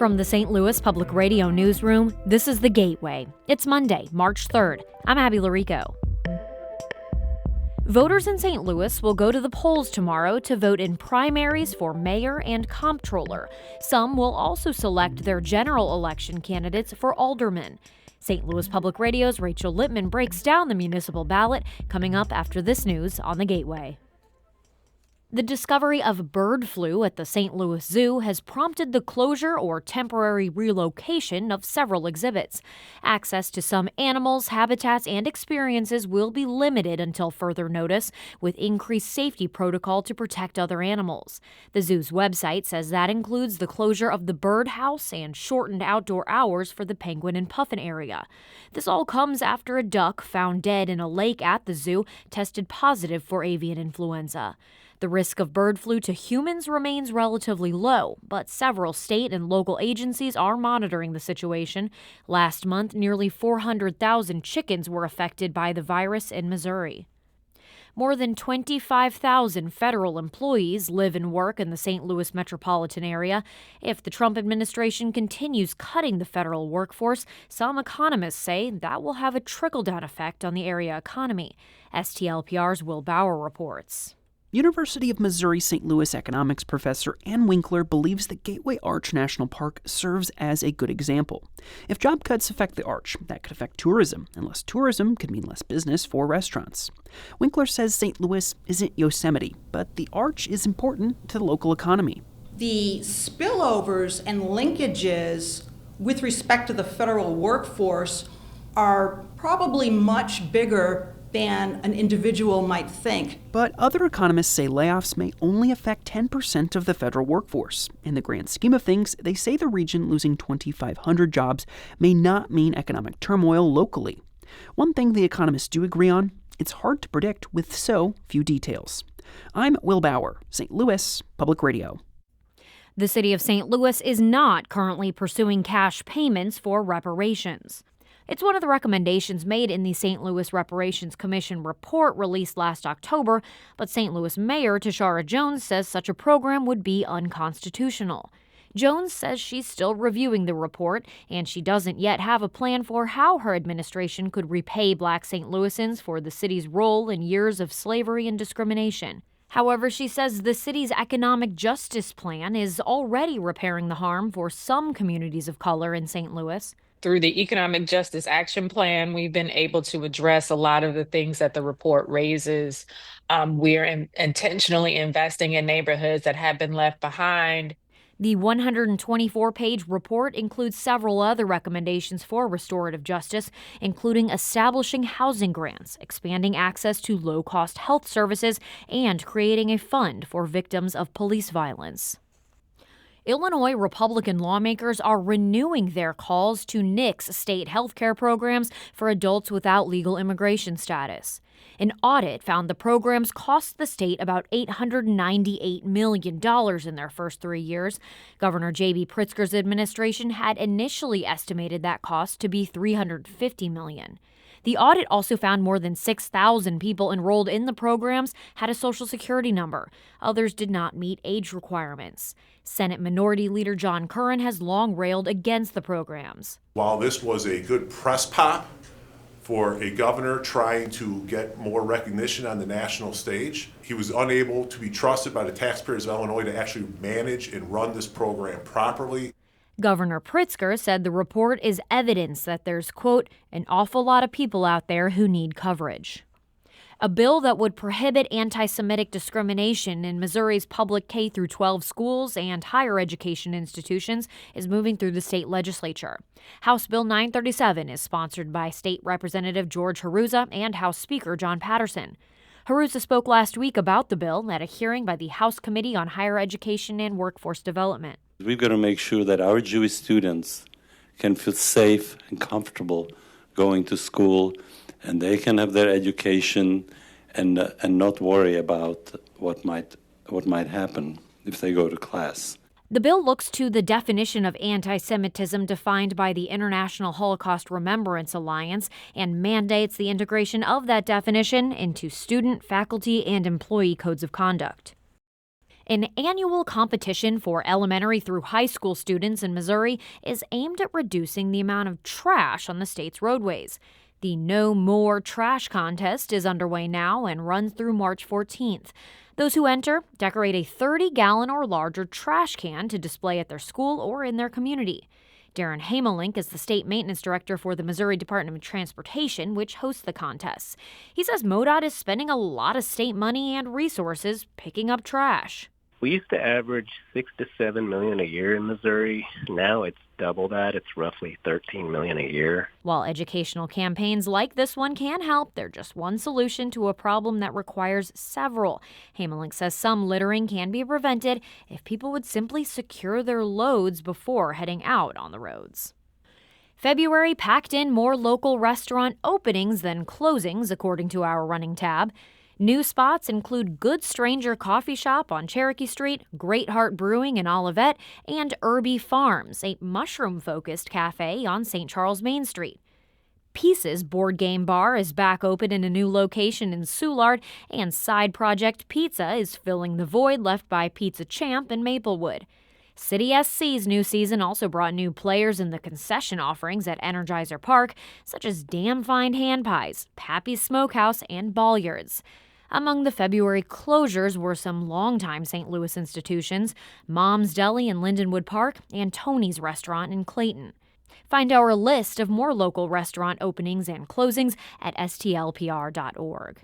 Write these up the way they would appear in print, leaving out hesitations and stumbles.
From the St. Louis Public Radio newsroom, this is The Gateway. It's Monday, March 3rd. I'm Abby Larico. Voters in St. Louis will go to the polls tomorrow to vote in primaries for mayor and comptroller. Some will also select their general election candidates for aldermen. St. Louis Public Radio's Rachel Lippmann breaks down the municipal ballot, coming up after this news on The Gateway. The discovery of bird flu at the St. Louis Zoo has prompted the closure or temporary relocation of several exhibits. Access to some animals, habitats, and experiences will be limited until further notice, with increased safety protocol to protect other animals. The zoo's website says that includes the closure of the birdhouse and shortened outdoor hours for the penguin and puffin area. This all comes after a duck found dead in a lake at the zoo tested positive for avian influenza. The risk of bird flu to humans remains relatively low, but several state and local agencies are monitoring the situation. Last month, nearly 400,000 chickens were affected by the virus in Missouri. More than 25,000 federal employees live and work in the St. Louis metropolitan area. If the Trump administration continues cutting the federal workforce, some economists say that will have a trickle-down effect on the area economy. STLPR's Will Bauer reports. University of Missouri St. Louis economics professor Ann Winkler believes that Gateway Arch National Park serves as a good example. If job cuts affect the arch, that could affect tourism, and less tourism could mean less business for restaurants. Winkler says St. Louis isn't Yosemite, but the arch is important to the local economy. The spillovers and linkages with respect to the federal workforce are probably much bigger than an individual might think. But other economists say layoffs may only affect 10% of the federal workforce. In the grand scheme of things, they say the region losing 2,500 jobs may not mean economic turmoil locally. One thing the economists do agree on, it's hard to predict with so few details. I'm Will Bauer, St. Louis Public Radio. The city of St. Louis is not currently pursuing cash payments for reparations. It's one of the recommendations made in the St. Louis Reparations Commission report released last October, but St. Louis Mayor Tishaura Jones says such a program would be unconstitutional. Jones says she's still reviewing the report, and she doesn't yet have a plan for how her administration could repay Black St. Louisans for the city's role in years of slavery and discrimination. However, she says the city's economic justice plan is already repairing the harm for some communities of color in St. Louis. Through the Economic Justice Action Plan, we've been able to address a lot of the things that the report raises. We're intentionally investing in neighborhoods that have been left behind. The 124-page report includes several other recommendations for restorative justice, including establishing housing grants, expanding access to low-cost health services, and creating a fund for victims of police violence. Illinois Republican lawmakers are renewing their calls to nix state health care programs for adults without legal immigration status. An audit found the programs cost the state about $898 million in their first 3 years. Governor J.B. Pritzker's administration had initially estimated that cost to be $350 million. The audit also found more than 6,000 people enrolled in the programs had a Social Security number. Others did not meet age requirements. Senate Minority Leader John Curran has long railed against the programs. While this was a good press pop for a governor trying to get more recognition on the national stage, he was unable to be trusted by the taxpayers of Illinois to actually manage and run this program properly. Governor Pritzker said the report is evidence that there's, quote, an awful lot of people out there who need coverage. A bill that would prohibit anti-Semitic discrimination in Missouri's public K-12 schools and higher education institutions is moving through the state legislature. House Bill 937 is sponsored by State Representative George Haruza and House Speaker John Patterson. Haruza spoke last week about the bill at a hearing by the House Committee on Higher Education and Workforce Development. We've got to make sure that our Jewish students can feel safe and comfortable going to school, and they can have their education and not worry about what might happen if they go to class. The bill looks to the definition of anti-Semitism defined by the International Holocaust Remembrance Alliance and mandates the integration of that definition into student, faculty, and employee codes of conduct. An annual competition for elementary through high school students in Missouri is aimed at reducing the amount of trash on the state's roadways. The No More Trash contest is underway now and runs through March 14th. Those who enter decorate a 30-gallon or larger trash can to display at their school or in their community. Darren Hamelink is the state maintenance director for the Missouri Department of Transportation, which hosts the contests. He says MoDOT is spending a lot of state money and resources picking up trash. We used to average $6 to $7 million a year in Missouri. Now it's double that. It's roughly $13 million a year. While educational campaigns like this one can help, they're just one solution to a problem that requires several. Hamelink says some littering can be prevented if people would simply secure their loads before heading out on the roads. February packed in more local restaurant openings than closings, according to our running tab. New spots include Good Stranger Coffee Shop on Cherokee Street, Great Heart Brewing in Olivet, and Irby Farms, a mushroom-focused cafe on St. Charles Main Street. Pieces Board Game Bar is back open in a new location in Soulard, and Side Project Pizza is filling the void left by Pizza Champ in Maplewood. City SC's new season also brought new players in the concession offerings at Energizer Park, such as Damn Fine Hand Pies, Pappy's Smokehouse, and Balliards. Among the February closures were some longtime St. Louis institutions, Mom's Deli in Lindenwood Park and Tony's Restaurant in Clayton. Find our list of more local restaurant openings and closings at stlpr.org.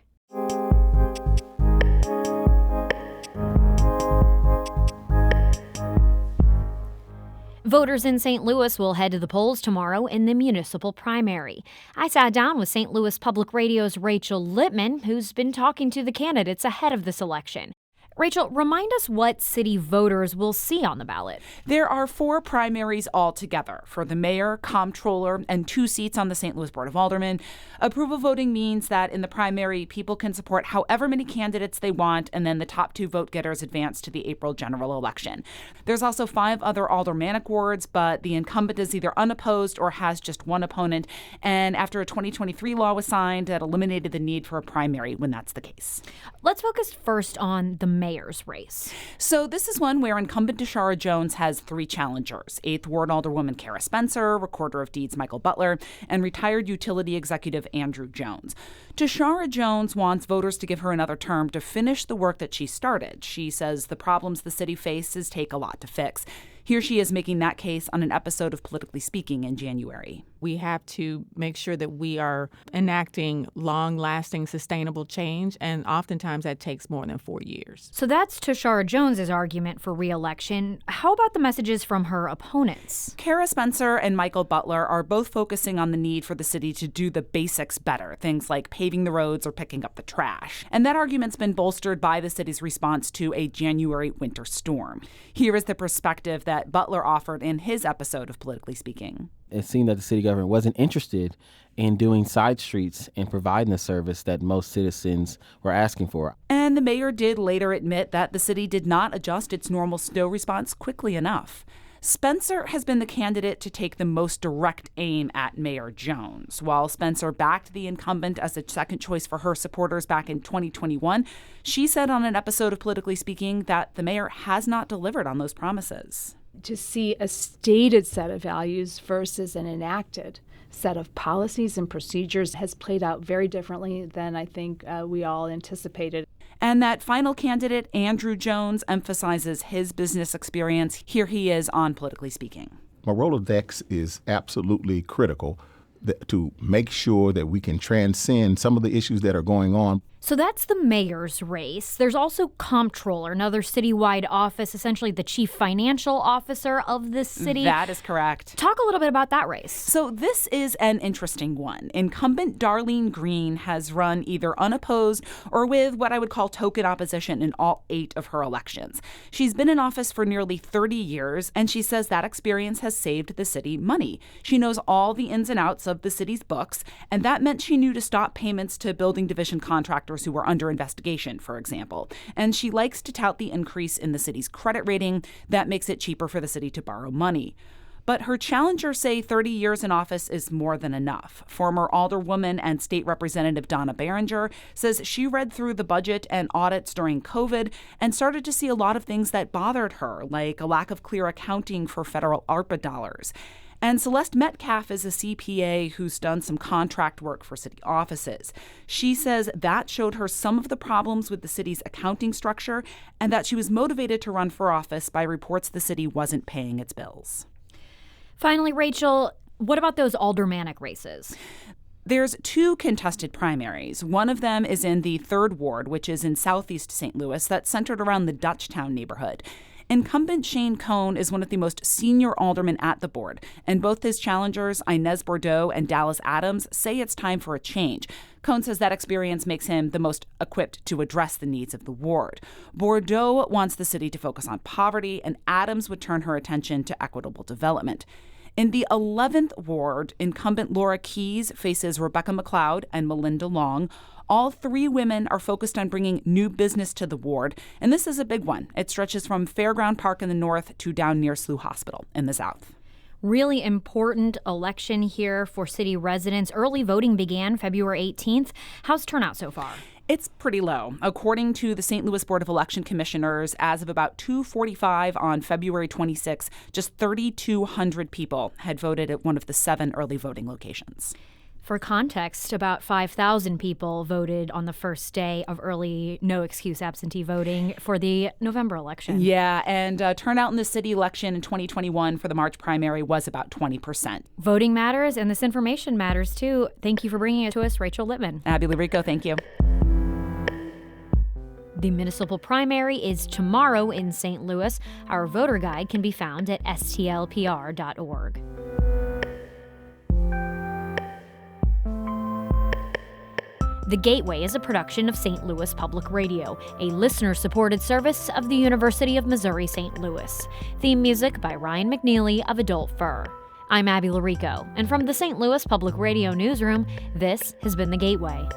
Voters in St. Louis will head to the polls tomorrow in the municipal primary. I sat down with St. Louis Public Radio's Rachel Lippmann, who's been talking to the candidates ahead of this election. Rachel, remind us what city voters will see on the ballot. There are 4 primaries altogether for the mayor, comptroller, and 2 seats on the St. Louis Board of Aldermen. Approval voting means that in the primary, people can support however many candidates they want, and then the top 2 vote getters advance to the April general election. There's also 5 other aldermanic wards, but the incumbent is either unopposed or has just one opponent. And after a 2023 law was signed, that eliminated the need for a primary when that's the case. Let's focus first on the mayor's race. So this is one where incumbent Tashara Jones has 3 challengers: 8th Ward Alderwoman Kara Spencer, Recorder of Deeds Michael Butler, and retired utility executive Andrew Jones. Tashara Jones wants voters to give her another term to finish the work that she started. She says the problems the city faces take a lot to fix. Here she is making that case on an episode of Politically Speaking in January. We have to make sure that we are enacting long-lasting, sustainable change, and oftentimes that takes more than 4 years. So that's Tashara Jones's argument for re-election. How about the messages from her opponents? Kara Spencer and Michael Butler are both focusing on the need for the city to do the basics better, things like paving the roads or picking up the trash. And that argument's been bolstered by the city's response to a January winter storm. Here is the perspective that Butler offered in his episode of Politically Speaking. It seemed that the city government wasn't interested in doing side streets and providing the service that most citizens were asking for. And the mayor did later admit that the city did not adjust its normal snow response quickly enough. Spencer has been the candidate to take the most direct aim at Mayor Jones. While Spencer backed the incumbent as a second choice for her supporters back in 2021, she said on an episode of Politically Speaking that the mayor has not delivered on those promises. To see a stated set of values versus an enacted set of policies and procedures has played out very differently than I think we all anticipated. And that final candidate, Andrew Jones, emphasizes his business experience. Here he is on Politically Speaking. My Rolodex is absolutely critical to make sure that we can transcend some of the issues that are going on. So that's the mayor's race. There's also comptroller, another citywide office, essentially the chief financial officer of the city. That is correct. Talk a little bit about that race. So this is an interesting one. Incumbent Darlene Green has run either unopposed or with what I would call token opposition in all 8 of her elections. She's been in office for nearly 30 years, and she says that experience has saved the city money. She knows all the ins and outs of the city's books, and that meant she knew to stop payments to building division contractors who were under investigation, for example. And she likes to tout the increase in the city's credit rating that makes it cheaper for the city to borrow money. But her challengers say 30 years in office is more than enough. Former alderwoman and state representative Donna Behringer says she read through the budget and audits during COVID and started to see a lot of things that bothered her, like a lack of clear accounting for federal ARPA dollars. And Celeste Metcalf is a CPA who's done some contract work for city offices. She says that showed her some of the problems with the city's accounting structure and that she was motivated to run for office by reports the city wasn't paying its bills. Finally, Rachel, what about those aldermanic races? There's 2 contested primaries. One of them is in the 3rd Ward, which is in southeast St. Louis, that's centered around the Dutchtown neighborhood. Incumbent Shane Cohn is one of the most senior aldermen at the board, and both his challengers, Inez Bordeaux and Dallas Adams, say it's time for a change. Cohn says that experience makes him the most equipped to address the needs of the ward. Bordeaux wants the city to focus on poverty, and Adams would turn her attention to equitable development. In the 11th Ward, incumbent Laura Keyes faces Rebecca McLeod and Melinda Long. All 3 women are focused on bringing new business to the ward, and this is a big one. It stretches from Fairground Park in the north to down near Slough Hospital in the south. Really important election here for city residents. Early voting began February 18th. How's turnout so far? It's pretty low. According to the St. Louis Board of Election Commissioners, as of about 2:45 on February 26, just 3,200 people had voted at one of the 7 early voting locations. For context, about 5,000 people voted on the first day of early no-excuse absentee voting for the November election. Yeah, and turnout in the city election in 2021 for the March primary was about 20%. Voting matters, and this information matters, too. Thank you for bringing it to us, Rachel Lippmann. Abby Larico, thank you. The municipal primary is tomorrow in St. Louis. Our voter guide can be found at stlpr.org. The Gateway is a production of St. Louis Public Radio, a listener-supported service of the University of Missouri-St. Louis. Theme music by Ryan McNeely of Adult Fur. I'm Abby Larico, and from the St. Louis Public Radio newsroom, this has been The Gateway.